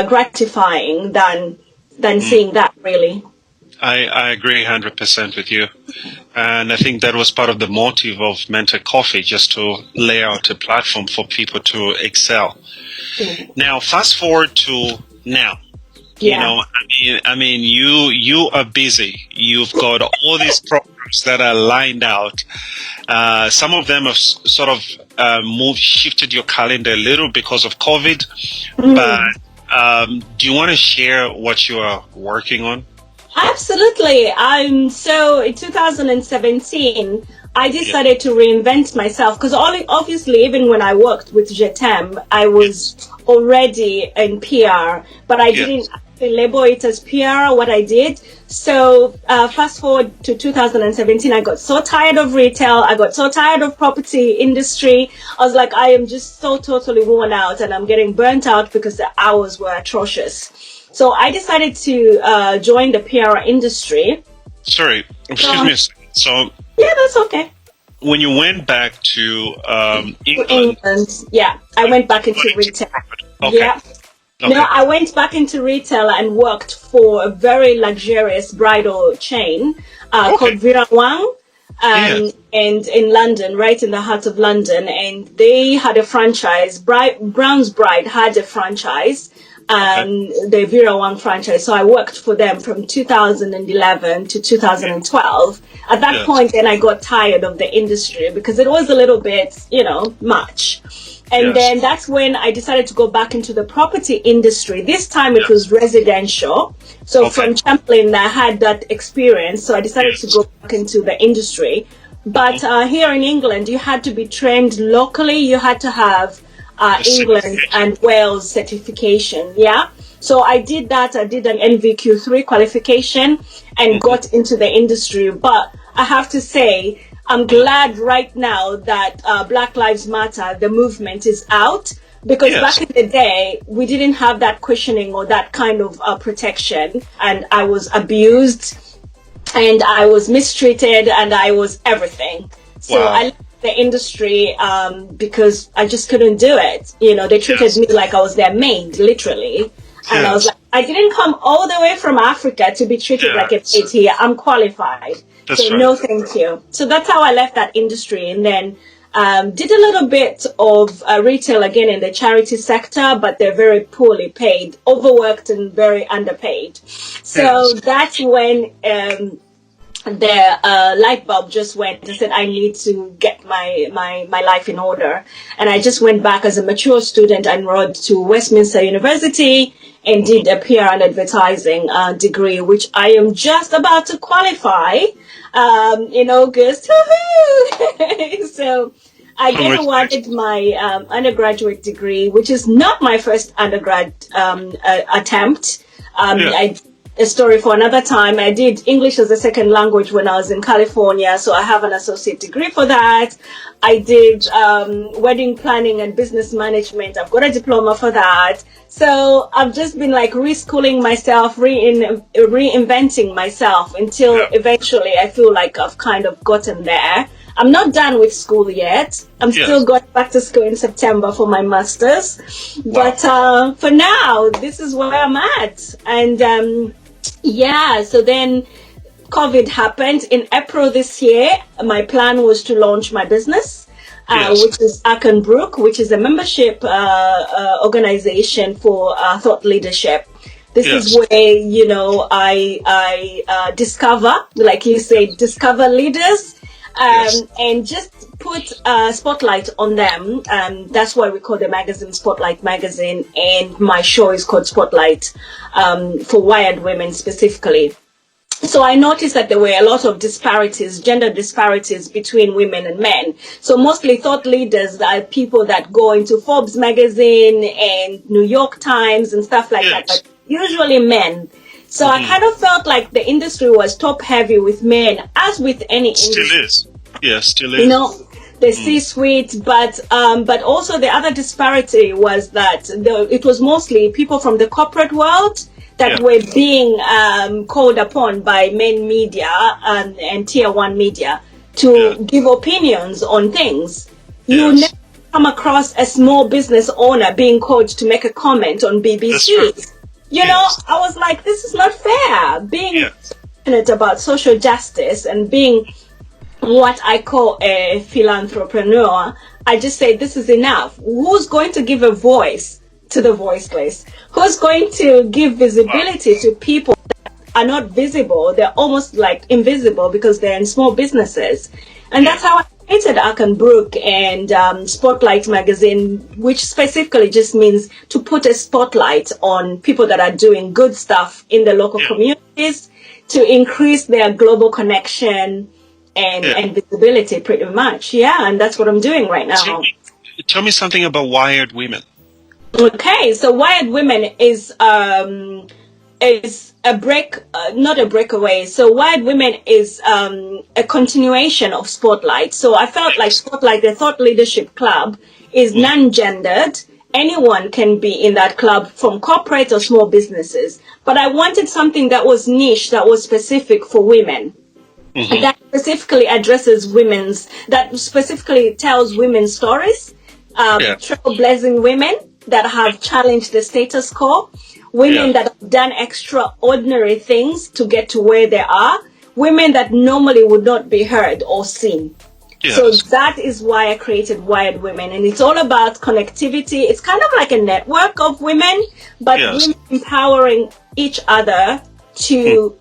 Gratifying than seeing that, really. I agree 100% with you. And I think that was part of the motive of Mentor Coffee, just to lay out a platform for people to excel. Now, fast forward to now. Yeah. You know, I mean, you are busy. You've got all these programs that are lined out. Some of them have sort of shifted your calendar a little because of COVID. But do you want to share what you are working on? Absolutely. So in 2017, I decided to reinvent myself because obviously, even when I worked with JTM, I was already in PR, but I didn't label it as PR, what I did. So fast forward to 2017, I got so tired of retail. I got so tired of property industry. I was like, I am just so totally worn out and I'm getting burnt out because the hours were atrocious. So I decided to join the PR industry. Sorry, excuse me a second. So yeah, that's okay. When you went back to England, I went back into retail. Okay. Yeah. Okay. No, I went back into retail and worked for a very luxurious bridal chain called Vera Wang, and in London, right in the heart of London. And they had a franchise. Brown's Bride had a franchise, the Vera Wang franchise. So I worked for them from 2011 to 2012. At that point, then I got tired of the industry because it was a little bit, much. And then that's when I decided to go back into the property industry. This time it was residential. So from Champlain, I had that experience. So I decided to go back into the industry. But here in England, you had to be trained locally. You had to have England and Wales certification. Yeah. So I did that. I did an NVQ3 qualification and got into the industry. But I have to say, I'm glad right now that Black Lives Matter, the movement, is out, because back in the day, we didn't have that cushioning or that kind of protection, and I was abused and I was mistreated and I was everything. So I left the industry because I just couldn't do it. They treated me like I was their maid, literally. And I was like, I didn't come all the way from Africa to be treated like a maid here. I'm qualified. No, thank you. So that's how I left that industry, and then did a little bit of retail again in the charity sector, but they're very poorly paid, overworked and very underpaid. So that's when the light bulb just went. I said, I need to get my life in order. And I just went back as a mature student and enrolled to Westminster University and did a PR and advertising degree, which I am just about to qualify in August. So I then awarded my undergraduate degree, which is not my first undergrad attempt. A story for another time. I did English as a second language when I was in California, so I have an associate degree for that. I did wedding planning and business management. I've got a diploma for that. So I've just been like reschooling myself, reinventing myself until eventually I feel like I've kind of gotten there. I'm not done with school yet. I'm still going back to school in September for my master's. But for now, this is where I'm at. And so then COVID happened in April this year. My plan was to launch my business, which is Brook, which is a membership organization for thought leadership. This is where, I discover, like you say, discover leaders and just put a spotlight on them. That's why we call the magazine Spotlight Magazine, and my show is called Spotlight for Wired Women specifically. So I noticed that there were a lot of disparities, gender disparities between women and men. So mostly thought leaders are people that go into Forbes magazine and New York Times and stuff like that, but usually men. So I kind of felt like the industry was top heavy with men, as with any industry. Still is. Yeah, still is. You know, the C-suite, but also the other disparity was that it was mostly people from the corporate world that were being called upon by main media and tier one media to give opinions on things. You never come across a small business owner being called to make a comment on BBC. You know, I was like, this is not fair. Being passionate about social justice and being what I call a philanthropreneur, I just say this is enough. Who's going to give a voice to the voiceless? Who's going to give visibility to people that are not visible? They're almost like invisible because they're in small businesses. And that's how I created Brook and Spotlight magazine, which specifically just means to put a spotlight on people that are doing good stuff in the local communities to increase their global connection and visibility pretty much. And that's what I'm doing right now. Tell me something about Wired Women. Okay, so Wired Women is a not a breakaway. So Wired Women is a continuation of Spotlight. So I felt like Spotlight, the Thought Leadership Club, is non-gendered. Anyone can be in that club from corporate or small businesses. But I wanted something that was niche, that was specific for women. That specifically addresses that specifically tells women's stories, trailblazing women that have challenged the status quo, women that have done extraordinary things to get to where they are, women that normally would not be heard or seen. So that is why I created Wired Women, and it's all about connectivity. It's kind of like a network of women, but women empowering each other to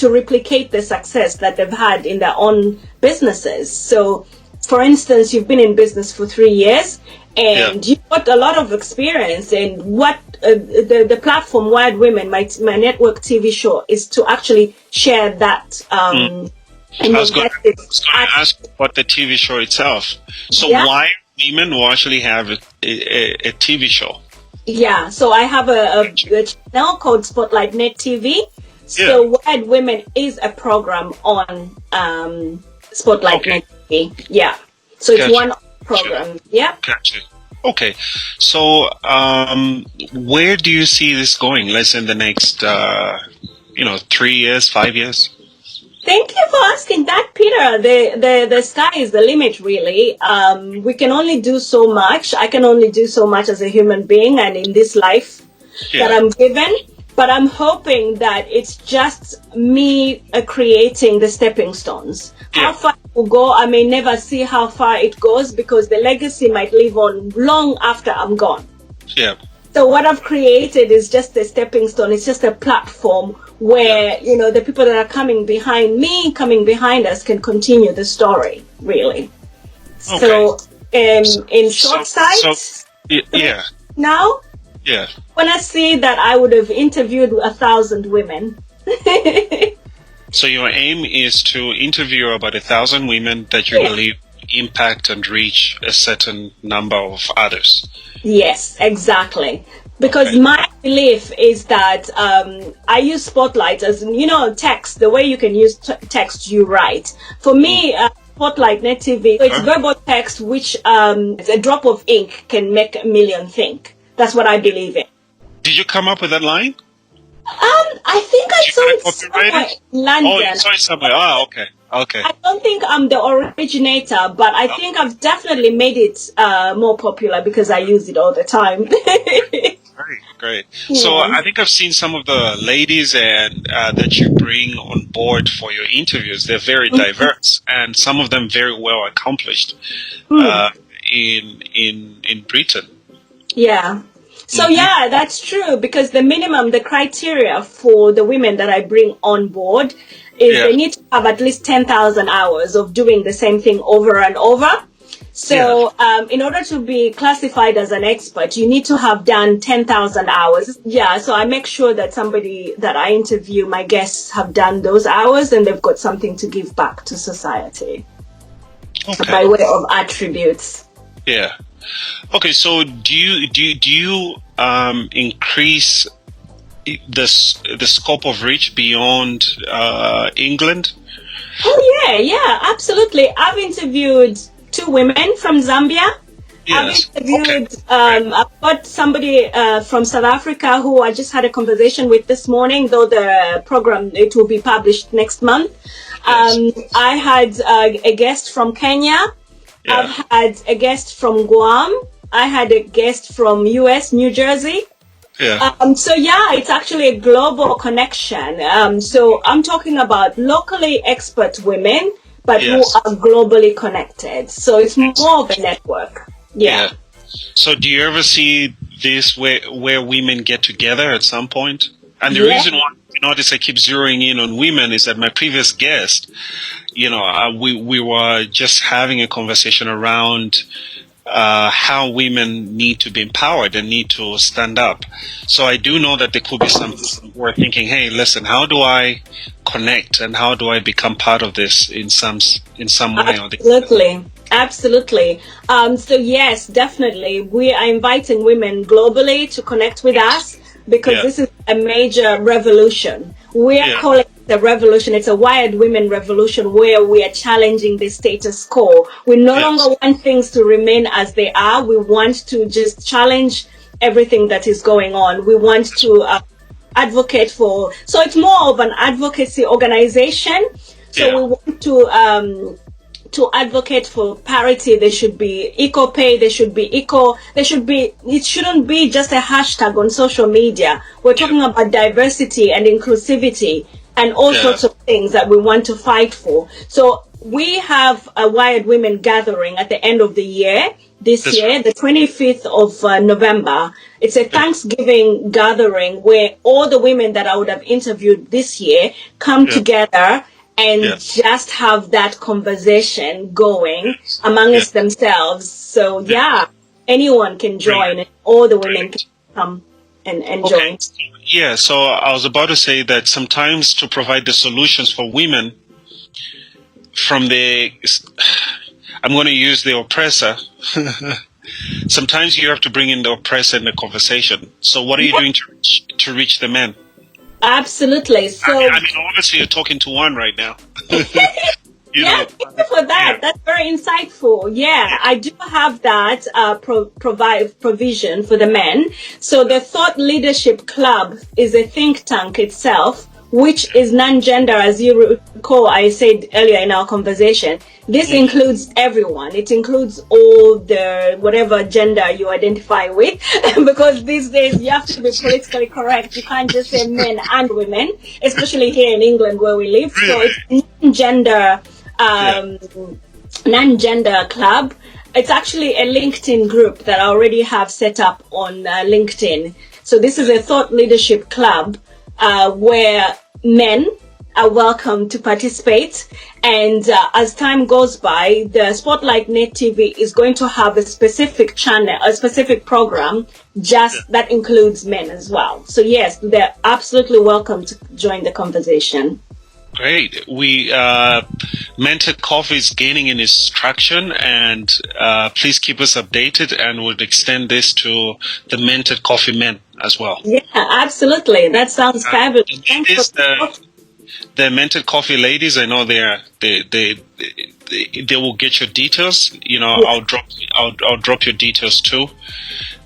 replicate the success that they've had in their own businesses. So, for instance, you've been in business for 3 years, and you've got a lot of experience. And what the platform Wired Women, my network TV show, is to actually share that. I was going to ask about the TV show itself. So Wired Women will actually have a TV show. Yeah, so I have a channel called Spotlight NetTv. So Wired Women is a program on Spotlight NetTv. Yeah, so it's one program. Gotcha. Okay, so where do you see this going? Let's say in the next 3 years, 5 years. Thank you for asking that, Peter. The sky is the limit, really. We can only do so much. I can only do so much as a human being and in this life that I'm given. But I'm hoping that it's just me creating the stepping stones. How far it will go, I may never see how far it goes because the legacy might live on long after I'm gone. So what I've created is just a stepping stone. It's just a platform where, the people that are coming behind me, coming behind us can continue the story, really. So, in short sight, now, when I see that I would have interviewed 1,000 women. So your aim is to interview about 1,000 women that you believe impact and reach a certain number of others. Yes, exactly. Because my belief is that I use Spotlight as, text, the way you can use text you write. For me, Spotlight NetTv, it's verbal text, which a drop of ink can make a million think. That's what I believe in. Did you come up with that line? I think I saw it somewhere in London. Oh, you saw it somewhere. Oh, okay. I don't think I'm the originator, but I think I've definitely made it more popular because I use it all the time. Great. So I think I've seen some of the ladies and that you bring on board for your interviews. They're very diverse, and some of them very well accomplished in Britain. Yeah. So that's true, because the criteria for the women that I bring on board is they need to have at least 10,000 hours of doing the same thing over and over. So in order to be classified as an expert, you need to have done 10,000 hours. Yeah, so I make sure that somebody that I interview, my guests, have done those hours and they've got something to give back to society by way of attributes. Yeah. Okay, so do you increase the scope of reach beyond England? Oh yeah, absolutely. I've interviewed 2 women from Zambia. Yes. I've interviewed, I've got somebody from South Africa who I just had a conversation with this morning, though the program, it will be published next month. Yes. I had a guest from Kenya. Yeah. I've had a guest from Guam. I had a guest from US, New Jersey. Yeah. So yeah, it's actually a global connection. So I'm talking about locally expert women, but who are globally connected. So it's more of a network. Yeah. So do you ever see this where women get together at some point? And the reason why you notice I keep zeroing in on women is that my previous guest, we were just having a conversation around how women need to be empowered and need to stand up. So I do know that there could be some who are thinking, hey, listen, how do I connect and how do I become part of this in some way? Absolutely. So yes, definitely. We are inviting women globally to connect with us because this is a major revolution. We are calling it a revolution. It's a wired women revolution where we are challenging the status quo. We no longer want things to remain as they are. We want to just challenge everything that is going on. We want to advocate for, so it's more of an advocacy organization. So we want to advocate for parity. There should be equal pay. It shouldn't be just a hashtag on social media. We're talking about diversity and inclusivity and all sorts of things that we want to fight for. So we have a Wired Women gathering at the end of the year, the 25th of November. It's a Thanksgiving gathering where all the women that I would have interviewed this year come together and just have that conversation going amongst themselves. So anyone can join and all the women can come and join. Yeah, so I was about to say that sometimes to provide the solutions for women from I'm going to use the oppressor. Sometimes you have to bring in the oppressor in the conversation. So what are you doing to reach the men? Absolutely. So I mean, obviously you're talking to one right now. Thank you for that. That's very insightful. I do have that provision for the men. So the Thought Leadership Club is a think tank itself, which is non-gender, as you recall, I said earlier in our conversation. This includes everyone. It includes all the whatever gender you identify with, because these days you have to be politically correct. You can't just say men and women, especially here in England where we live. So it's non-gender club. It's actually a LinkedIn group that I already have set up on LinkedIn. So this is a Thought Leadership Club where men are welcome to participate. And as time goes by, the Spotlight NetTv is going to have a specific channel, a specific program that includes men as well. So yes, they're absolutely welcome to join the conversation. Great. We Mentored Coffee is gaining in its traction, and please keep us updated, and we'll extend this to the Mentored Coffee men as well. Yeah, absolutely. That sounds fabulous. The Mentored Coffee ladies, I know they will get your details. I'll drop your details too,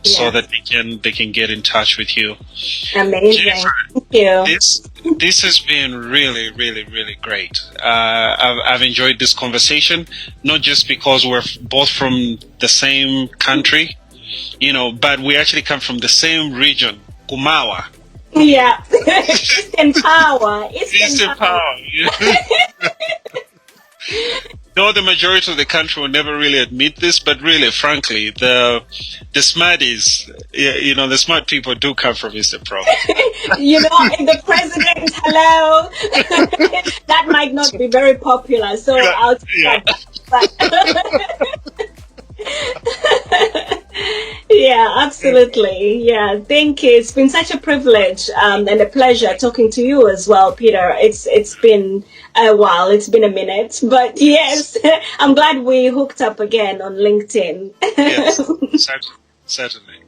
so that they can get in touch with you. Amazing. Jennifer, thank you. This has been really, really, really great. I've enjoyed this conversation, not just because we're both from the same country, but we actually come from the same region, Kumawa. Yeah, Eastern Power. Eastern Power. No, the majority of the country will never really admit this, but really, frankly, the smarties, the smart people do come from Eastern Power. And the president, hello, that might not be very popular, so I'll Yeah, absolutely. Yeah, thank you. It's been such a privilege and a pleasure talking to you as well, Peter. It's been a while. It's been a minute, but yes, I'm glad we hooked up again on LinkedIn. Yes, certainly.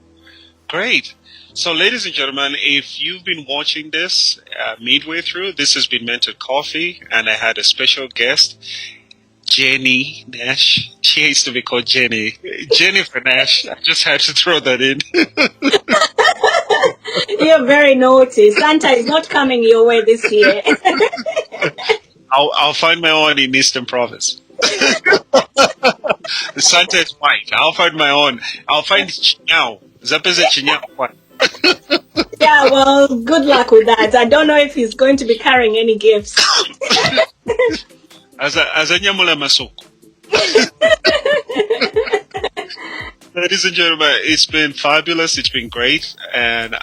Great. So, ladies and gentlemen, if you've been watching this midway through, this has been Mentored Coffee, and I had a special guest, Jenny Nash. She hates to be called Jenny. Jennifer Nash. I just had to throw that in. You're very naughty. Santa is not coming your way this year. I'll find my own in Eastern Province. The Santa is white. I'll find my own. I'll find Chinyao. Zapeze Chinyao. Yeah, well, good luck with that. I don't know if he's going to be carrying any gifts. As a Nyamula Masoko. Ladies and gentlemen, it's been fabulous. It's been great. And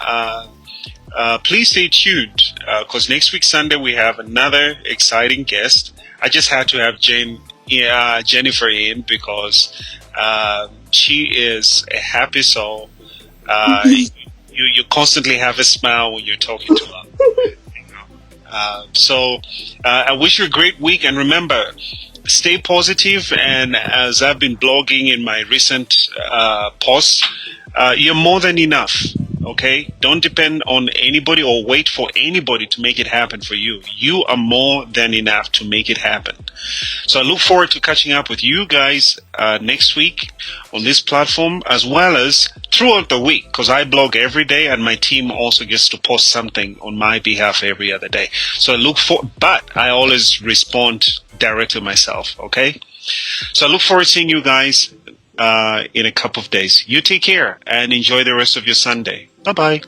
please stay tuned because next week, Sunday, we have another exciting guest. I just had to have Jennifer in because she is a happy soul. You constantly have a smile when you're talking to her. So I wish you a great week, and remember, stay positive. And as I've been blogging in my recent posts, you're more than enough. Okay? Don't depend on anybody or wait for anybody to make it happen for you. You are more than enough to make it happen. So I look forward to catching up with you guys next week on this platform, as well as throughout the week, because I blog every day and my team also gets to post something on my behalf every other day. So but I always respond directly myself. Okay? So I look forward to seeing you guys in a couple of days. You take care and enjoy the rest of your Sunday. Bye-bye.